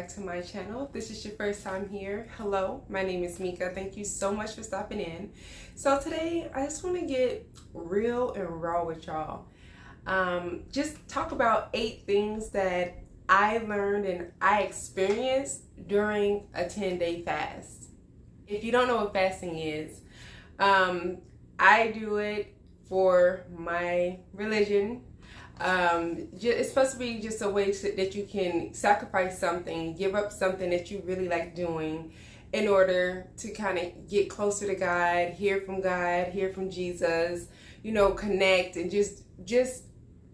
back to my channel. If this is your first time here, hello, my name is Mika. Thank you so much for stopping in. So today I just want to get real and raw with y'all. Just talk about 8 things that I learned and I experienced during a 10-day fast. If you don't know what fasting is, I do it for my religion. It's supposed to be just a way that you can sacrifice something, give up something that you really like doing in order to kind of get closer to God, hear from Jesus, connect, and just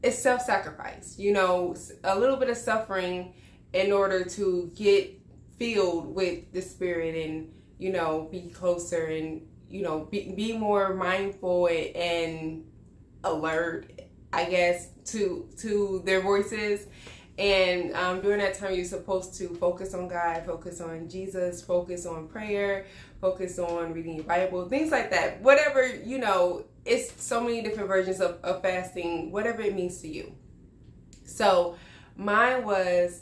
it's self-sacrifice, a little bit of suffering in order to get filled with the Spirit and, be closer and, be more mindful and alert, I guess, to their voices. And during that time, you're supposed to focus on God, focus on Jesus, focus on prayer, focus on reading your Bible, things like that. Whatever, it's so many different versions of fasting, whatever it means to you. So mine was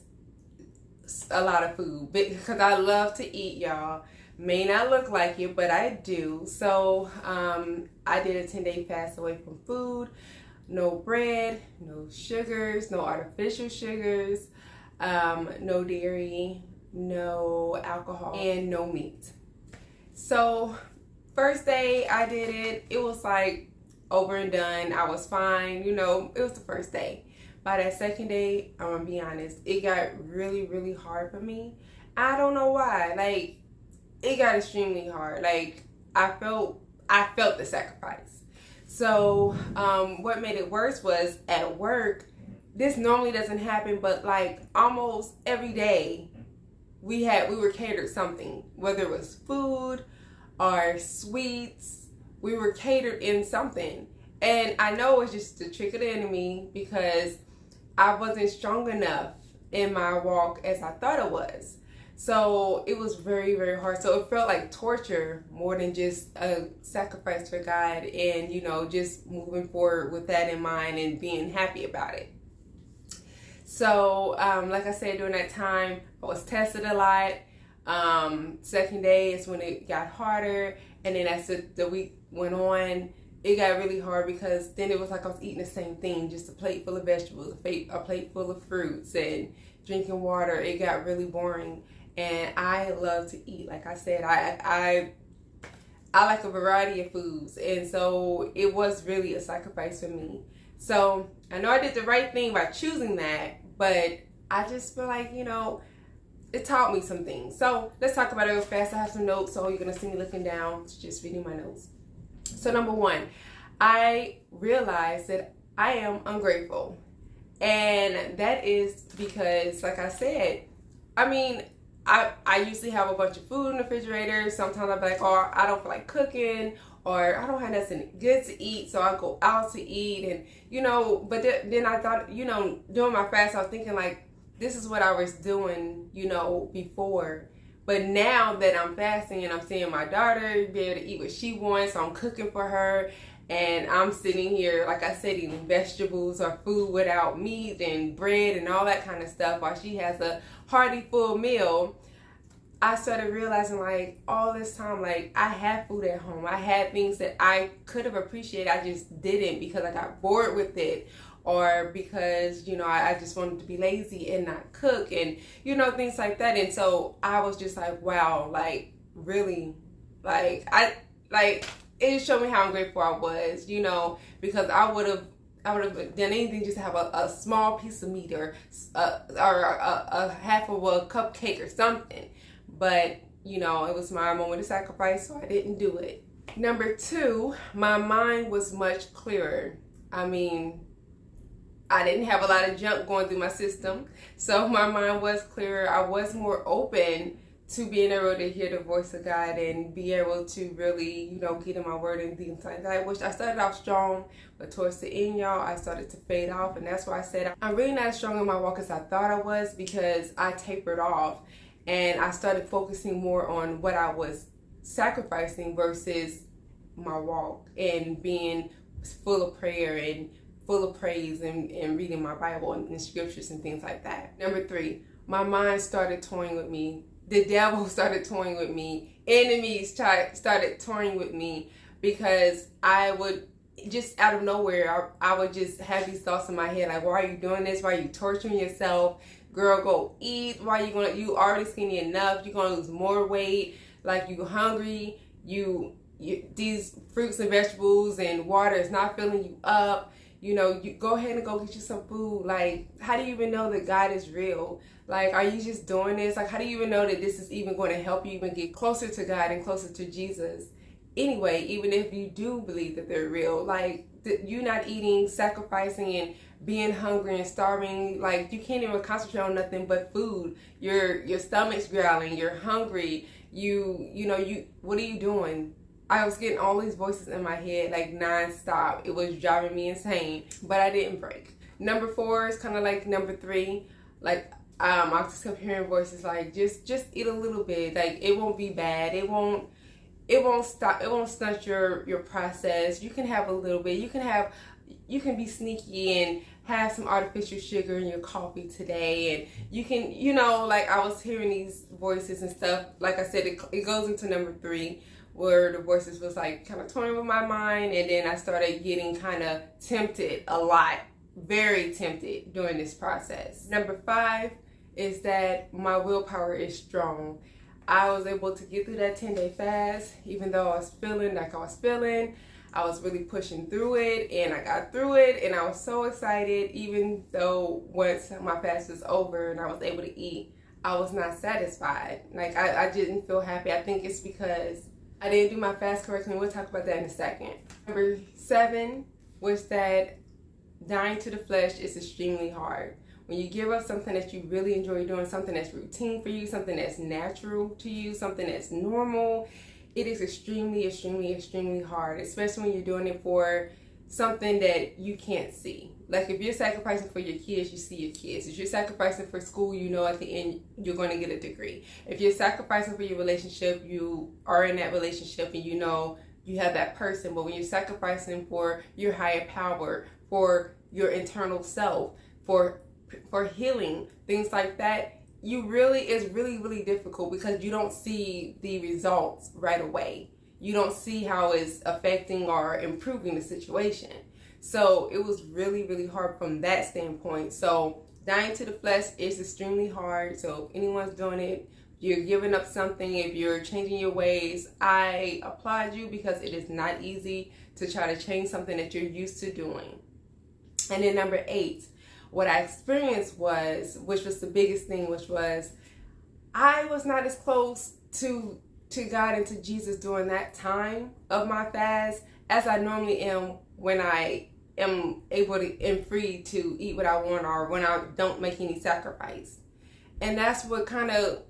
a lot of food because I love to eat, y'all. May not look like it, but I do. So I did a 10-day fast away from food. No bread, no sugars, no artificial sugars, no dairy, no alcohol, and no meat. So first day I did it, it was like over and done. I was fine, it was the first day. By that second day, I'm gonna be honest, it got really, really hard for me. I don't know why. Like, it got extremely hard. Like, I felt the sacrifice. So what made it worse was at work, this normally doesn't happen, but like almost every day we were catered something, whether it was food or sweets, we were catered in something. And I know it's just a trick of the enemy because I wasn't strong enough in my walk as I thought it was. So it was very, very hard. So it felt like torture more than just a sacrifice for God and, just moving forward with that in mind and being happy about it. So, like I said, during that time, I was tested a lot. Second day is when it got harder. And then as the week went on, it got really hard because then it was like I was eating the same thing, just a plate full of vegetables, a plate full of fruits and drinking water. It got really boring. And I love to eat. Like I said, I like a variety of foods. And so it was really a sacrifice for me. So I know I did the right thing by choosing that, but I just feel like, it taught me some things. So let's talk about it real fast. I have some notes, so you're going to see me looking down, just reading my notes. So number 1, I realized that I am ungrateful. And that is because, like I said, I usually have a bunch of food in the refrigerator. Sometimes I'm like, oh, I don't feel like cooking, or I don't have nothing good to eat, so I go out to eat. And, but then I thought, during my fast, I was thinking like, this is what I was doing, before. But now that I'm fasting and I'm seeing my daughter be able to eat what she wants, so I'm cooking for her. And I'm sitting here, like I said, eating vegetables or food without meat and bread and all that kind of stuff while she has a hearty full meal. I started realizing, like, all this time, like, I had food at home. I had things that I could have appreciated. I just didn't because I got bored with it, or because, I just wanted to be lazy and not cook and, things like that. And so I was just like, wow, like, really, it just showed me how ungrateful I was, because I would have done anything just to have a small piece of meat or a half of a cupcake or something. But, it was my moment of sacrifice, so I didn't do it. Number 2, my mind was much clearer. I didn't have a lot of junk going through my system, so my mind was clearer. I was more open to being able to hear the voice of God and be able to really, get in my word and things like that. Which I started off strong, but towards the end, y'all, I started to fade off. And that's why I said I'm really not as strong in my walk as I thought I was, because I tapered off and I started focusing more on what I was sacrificing versus my walk and being full of prayer and full of praise and reading my Bible and scriptures and things like that. Number 3, my mind started toying with me. The devil started toying with me. Enemies started toying with me, because I would just out of nowhere, I would just have these thoughts in my head like, why are you doing this? Why are you torturing yourself? Girl, go eat. Why you already skinny enough? You're gonna lose more weight. Like, you hungry. You these fruits and vegetables and water is not filling you up. You know, you go ahead and go get you some food. Like, how do you even know that God is real? Like, are you just doing this? Like, how do you even know that this is even going to help you even get closer to God and closer to Jesus? Anyway, even if you do believe that they're real, like, you're not eating, sacrificing, and being hungry and starving. Like, you can't even concentrate on nothing but food. Your stomach's growling. You're hungry. What are you doing? I was getting all these voices in my head like nonstop. It was driving me insane, but I didn't break. Number 4 is kind of like number 3. Like, I just kept hearing voices like, just eat a little bit. Like, it won't be bad. It won't stop. It won't stunt your process. You can have a little bit. You can be sneaky and have some artificial sugar in your coffee today, and you can, like, I was hearing these voices and stuff. Like I said, it goes into number 3, where the voices was like kind of toying with my mind, and then I started getting kind of tempted a lot, very tempted during this process. Number 5 is that my willpower is strong. I was able to get through that 10-day fast, even though I was feeling like I was feeling. I was really pushing through it, and I got through it, and I was so excited. Even though once my fast was over and I was able to eat, I was not satisfied. Like, I didn't feel happy. I think it's because I didn't do my fast correctly. We'll talk about that in a second. Number 7 was that dying to the flesh is extremely hard. When you give up something that you really enjoy doing, something that's routine for you, something that's natural to you, something that's normal, it is extremely, extremely, extremely hard, especially when you're doing it for something that you can't see. Like, if you're sacrificing for your kids, you see your kids. If you're sacrificing for school, at the end you're going to get a degree. If you're sacrificing for your relationship, you are in that relationship and you have that person. But when you're sacrificing for your higher power, for your internal self, for healing, things like that, it's really difficult, because you don't see the results right away. You don't see how it's affecting or improving the situation. So it was really hard from that standpoint. So dying to the flesh is extremely hard. So if anyone's doing it, you're giving up something, if you're changing your ways, I applaud you, because it is not easy to try to change something that you're used to doing. And then number 8, what I experienced which was the biggest thing, which was I was not as close to God and to Jesus during that time of my fast as I normally am when I am free to eat what I want, or when I don't make any sacrifice. And that's what kind of,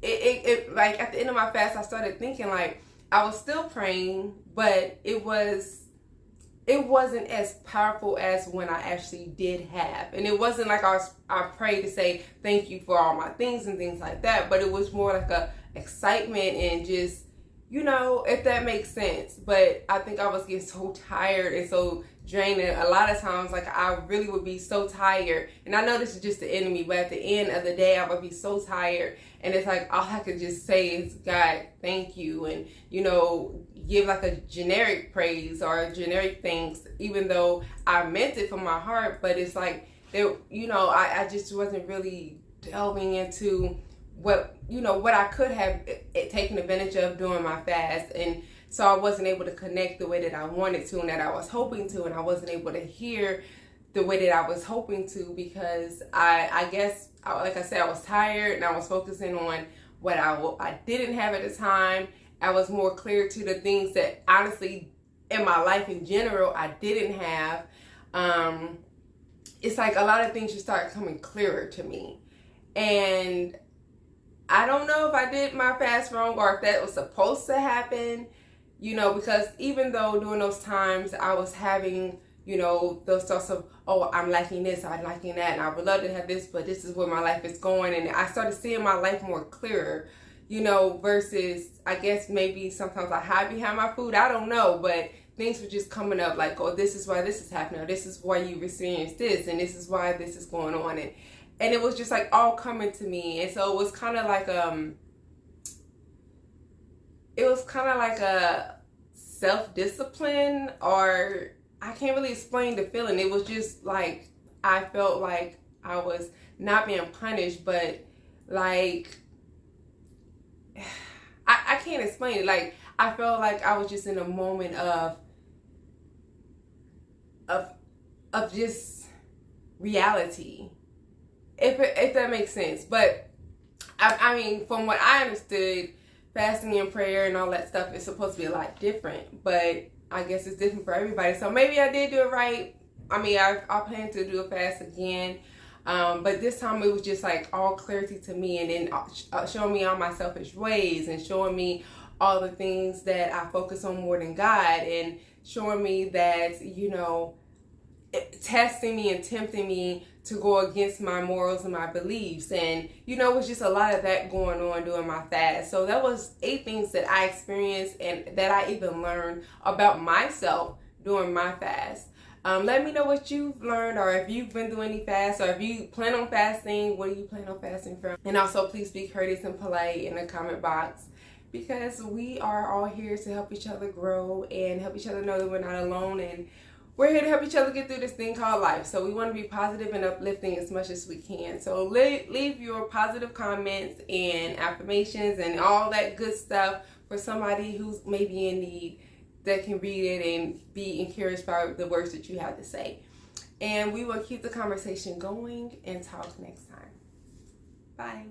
it like at the end of my fast, I started thinking like I was still praying, but it wasn't as powerful as when I actually did have. And it wasn't like I prayed to say thank you for all my things and things like that, but it was more like a excitement and just, if that makes sense. But I think I was getting so tired and so drained, and a lot of times, like, I really would be so tired, and I know this is just the enemy, but at the end of the day I would be so tired, and it's like all I could just say is, God, thank you, and give like a generic praise or a generic thanks, even though I meant it from my heart. But it's like I just wasn't really delving into what I could have taken advantage of during my fast. And so I wasn't able to connect the way that I wanted to and that I was hoping to, and I wasn't able to hear the way that I was hoping to, because I guess, like I said, I was tired and I was focusing on what I didn't have at the time. I was more clear to the things that honestly in my life in general I didn't have. It's like a lot of things just started coming clearer to me, and I don't know if I did my fast wrong or if that was supposed to happen, because even though during those times I was having, those thoughts of, oh, I'm lacking this, I'm lacking that, and I would love to have this, but this is where my life is going. And I started seeing my life more clearer, versus, I guess maybe sometimes I hide behind my food. I don't know, but things were just coming up like, oh, this is why this is happening, or this is why you experienced this, and this is why this is going on. and it was just like all coming to me. And so it was kind of like a self-discipline, or I can't really explain the feeling. It was just like I felt like I was not being punished, but like I can't explain it. Like I felt like I was just in a moment of just reality, if that makes sense. But I mean, from what I understood, fasting and prayer and all that stuff is supposed to be a lot different, but I guess it's different for everybody. So maybe I did do it right. I mean, I plan to do a fast again, but this time it was just like all clarity to me, and then showing me all my selfish ways, and showing me all the things that I focus on more than God, and showing me that, you know, testing me and tempting me to go against my morals and my beliefs. And you know, it was just a lot of that going on during my fast. So that was 8 things that I experienced and that I even learned about myself during my fast. Let me know what you've learned, or if you've been doing any fasts, or if you plan on fasting, what do you plan on fasting from? And also, please be courteous and polite in the comment box, because we are all here to help each other grow and help each other know that we're not alone, and we're here to help each other get through this thing called life. So we want to be positive and uplifting as much as we can. So leave your positive comments and affirmations and all that good stuff for somebody who's maybe in need, that can read it and be encouraged by the words that you have to say. And we will keep the conversation going and talk next time. Bye.